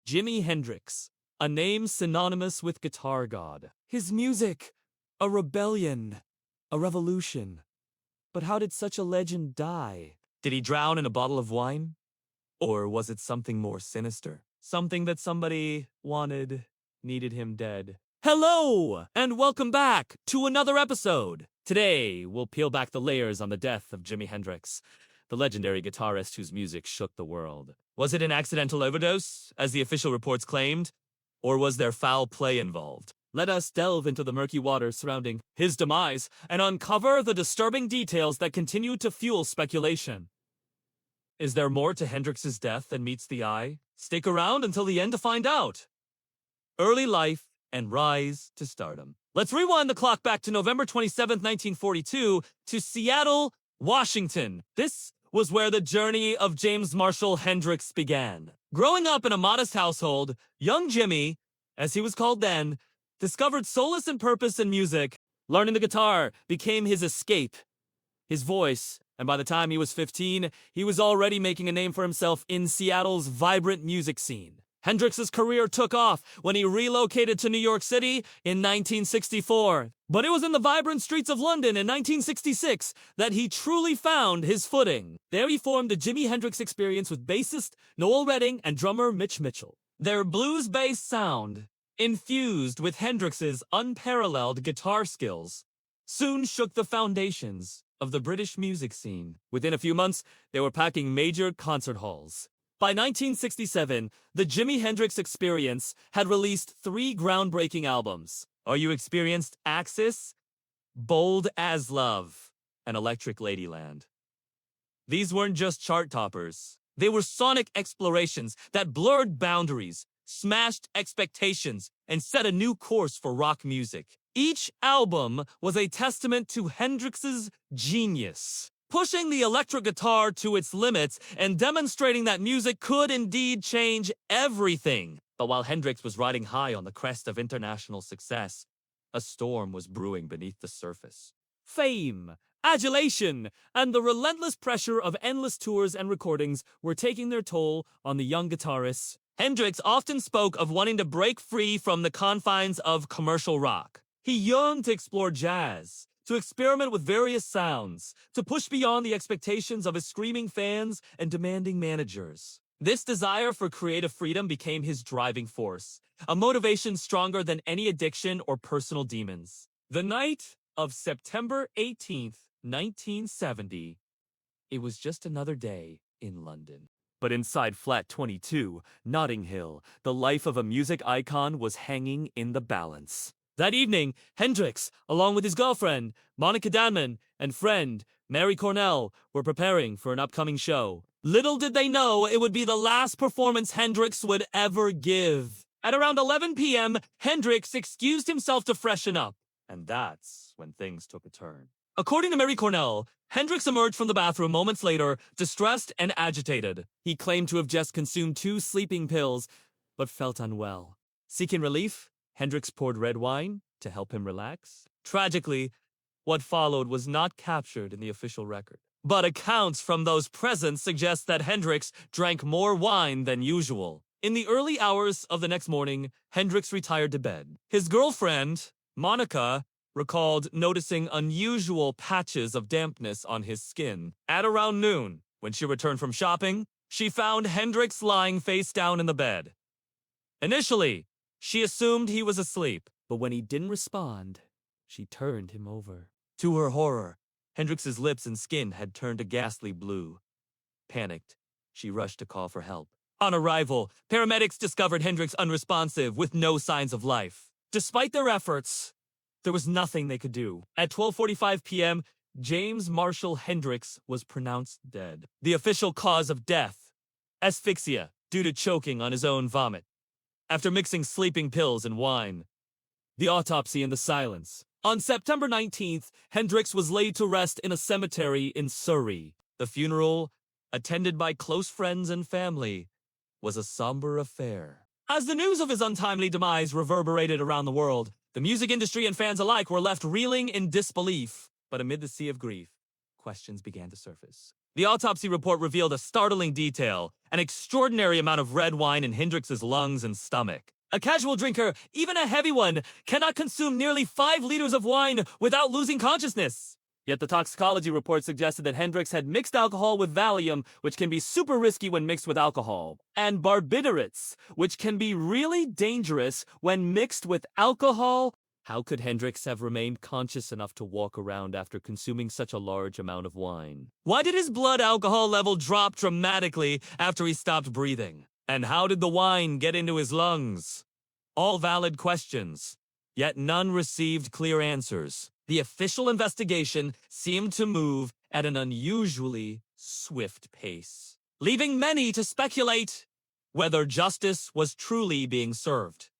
Jimi Hendrix, a name synonymous with guitar god. His music, a rebellion, a revolution. But how did such a legend die? Did he drown in a bottle of wine? Or was it something more sinister? Something that somebody needed him dead. Hello, and welcome back to another episode. Today, we'll peel back the layers on the death of Jimi Hendrix, the legendary guitarist whose music shook the world. Was it an accidental overdose, as the official reports claimed? Or was there foul play involved? Let us delve into the murky waters surrounding his demise and uncover the disturbing details that continue to fuel speculation. Is there more to Hendrix's death than meets the eye? Stick around until the end to find out. Early life and rise to stardom. Let's rewind the clock back to November 27, 1942, to Seattle, Washington. This was where the journey of James Marshall Hendrix began. Growing up in a modest household, young Jimmy, as he was called then, discovered solace and purpose in music. Learning the guitar became his escape, his voice, and by the time he was 15, he was already making a name for himself in Seattle's vibrant music scene. Hendrix's career took off when he relocated to New York City in 1964. But it was in the vibrant streets of London in 1966 that he truly found his footing. There he formed the Jimi Hendrix Experience with bassist Noel Redding and drummer Mitch Mitchell. Their blues-based sound, infused with Hendrix's unparalleled guitar skills, soon shook the foundations of the British music scene. Within a few months, they were packing major concert halls. By 1967, the Jimi Hendrix Experience had released 3 groundbreaking albums. Are You Experienced? Axis, Bold as Love, and Electric Ladyland. These weren't just chart toppers. They were sonic explorations that blurred boundaries, smashed expectations, and set a new course for rock music. Each album was a testament to Hendrix's genius, pushing the electric guitar to its limits and demonstrating that music could indeed change everything. But while Hendrix was riding high on the crest of international success, a storm was brewing beneath the surface. Fame, adulation, and the relentless pressure of endless tours and recordings were taking their toll on the young guitarist. Hendrix often spoke of wanting to break free from the confines of commercial rock. He yearned to explore jazz, to experiment with various sounds, to push beyond the expectations of his screaming fans and demanding managers. This desire for creative freedom became his driving force, a motivation stronger than any addiction or personal demons. The night of September 18th, 1970, it was just another day in London. But inside Flat 22, Notting Hill, the life of a music icon was hanging in the balance. That evening, Hendrix, along with his girlfriend, Monica Danman, and friend, Mary Cornell, were preparing for an upcoming show. Little did they know it would be the last performance Hendrix would ever give. At around 11 p.m., Hendrix excused himself to freshen up. And that's when things took a turn. According to Mary Cornell, Hendrix emerged from the bathroom moments later, distressed and agitated. He claimed to have just consumed 2 sleeping pills, but felt unwell. Seeking relief, Hendrix poured red wine to help him relax. Tragically, what followed was not captured in the official record. But accounts from those present suggest that Hendrix drank more wine than usual. In the early hours of the next morning, Hendrix retired to bed. His girlfriend, Monica, recalled noticing unusual patches of dampness on his skin. At around noon, when she returned from shopping, she found Hendrix lying face down in the bed. Initially, she assumed he was asleep, but when he didn't respond, she turned him over. To her horror, Hendrix's lips and skin had turned a ghastly blue. Panicked, she rushed to call for help. On arrival, paramedics discovered Hendrix unresponsive with no signs of life. Despite their efforts, there was nothing they could do. At 12:45 p.m., James Marshall Hendrix was pronounced dead. The official cause of death: asphyxia due to choking on his own vomit. After mixing sleeping pills and wine. The autopsy and the silence. On September 19th, Hendrix was laid to rest in a cemetery in Surrey. The funeral, attended by close friends and family, was a somber affair. As the news of his untimely demise reverberated around the world, the music industry and fans alike were left reeling in disbelief. But amid the sea of grief, questions began to surface. The autopsy report revealed a startling detail: an extraordinary amount of red wine in Hendrix's lungs and stomach. A casual drinker, even a heavy one, cannot consume nearly 5 liters of wine without losing consciousness. Yet the toxicology report suggested that Hendrix had mixed alcohol with Valium, which can be super risky when mixed with alcohol, and barbiturates, which can be really dangerous when mixed with alcohol. How could Hendrix have remained conscious enough to walk around after consuming such a large amount of wine? Why did his blood alcohol level drop dramatically after he stopped breathing? And how did the wine get into his lungs? All valid questions, yet none received clear answers. The official investigation seemed to move at an unusually swift pace, leaving many to speculate whether justice was truly being served.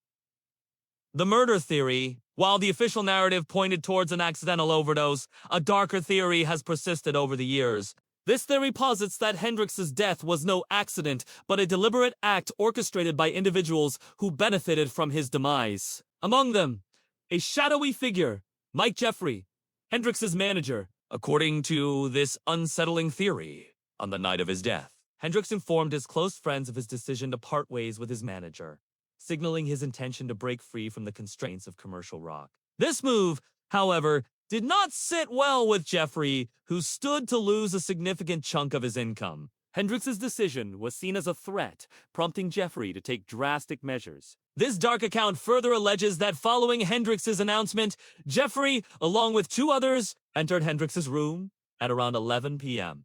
The murder theory, while the official narrative pointed towards an accidental overdose, a darker theory has persisted over the years. This theory posits that Hendrix's death was no accident, but a deliberate act orchestrated by individuals who benefited from his demise. Among them, a shadowy figure, Mike Jeffrey, Hendrix's manager. According to this unsettling theory, on the night of his death, Hendrix informed his close friends of his decision to part ways with his manager, signaling his intention to break free from the constraints of commercial rock. This move, however, did not sit well with Jeffrey, who stood to lose a significant chunk of his income. Hendrix's decision was seen as a threat, prompting Jeffrey to take drastic measures. This dark account further alleges that following Hendrix's announcement, Jeffrey, along with 2 others, entered Hendrix's room at around 11 p.m.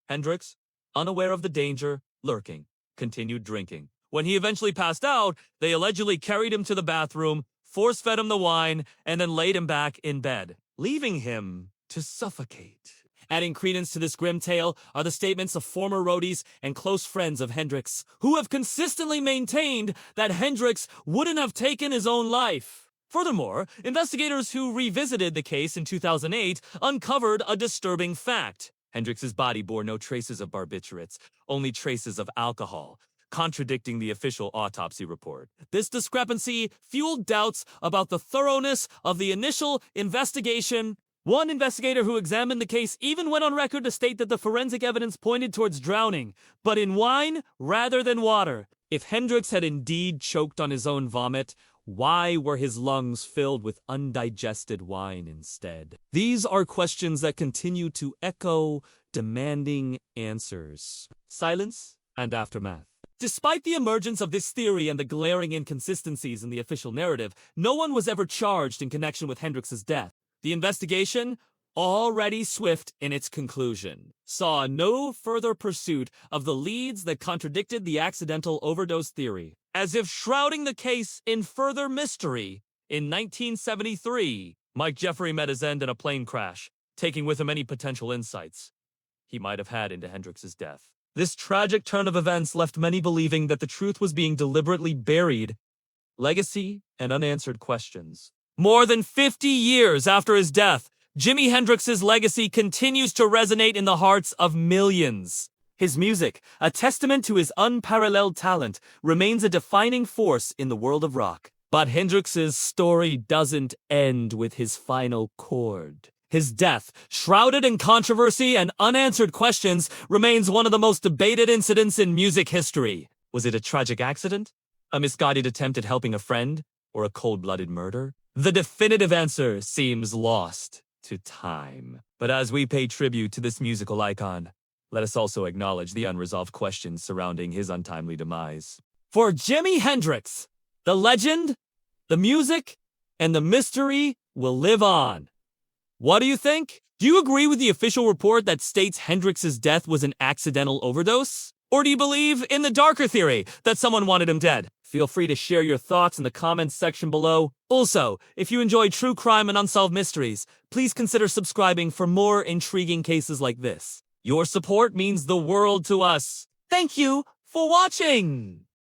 Hendrix, unaware of the danger lurking, continued drinking. When he eventually passed out, they allegedly carried him to the bathroom, force-fed him the wine, and then laid him back in bed, leaving him to suffocate. Adding credence to this grim tale are the statements of former roadies and close friends of Hendrix, who have consistently maintained that Hendrix wouldn't have taken his own life. Furthermore, investigators who revisited the case in 2008 uncovered a disturbing fact. Hendrix's body bore no traces of barbiturates, only traces of alcohol, contradicting the official autopsy report. This discrepancy fueled doubts about the thoroughness of the initial investigation. One investigator who examined the case even went on record to state that the forensic evidence pointed towards drowning, but in wine rather than water. If Hendrix had indeed choked on his own vomit, why were his lungs filled with undigested wine instead? These are questions that continue to echo, demanding answers. Silence and aftermath. Despite the emergence of this theory and the glaring inconsistencies in the official narrative, no one was ever charged in connection with Hendrix's death. The investigation, already swift in its conclusion, saw no further pursuit of the leads that contradicted the accidental overdose theory. As if shrouding the case in further mystery, in 1973, Mike Jeffrey met his end in a plane crash, taking with him any potential insights he might have had into Hendrix's death. This tragic turn of events left many believing that the truth was being deliberately buried. Legacy and unanswered questions. More than 50 years after his death, Jimi Hendrix's legacy continues to resonate in the hearts of millions. His music, a testament to his unparalleled talent, remains a defining force in the world of rock. But Hendrix's story doesn't end with his final chord. His death, shrouded in controversy and unanswered questions, remains one of the most debated incidents in music history. Was it a tragic accident? A misguided attempt at helping a friend? Or a cold-blooded murder? The definitive answer seems lost to time. But as we pay tribute to this musical icon, let us also acknowledge the unresolved questions surrounding his untimely demise. For Jimi Hendrix, the legend, the music, and the mystery will live on. What do you think? Do you agree with the official report that states Hendrix's death was an accidental overdose? Or do you believe in the darker theory that someone wanted him dead? Feel free to share your thoughts in the comments section below. Also, if you enjoy true crime and unsolved mysteries, please consider subscribing for more intriguing cases like this. Your support means the world to us. Thank you for watching!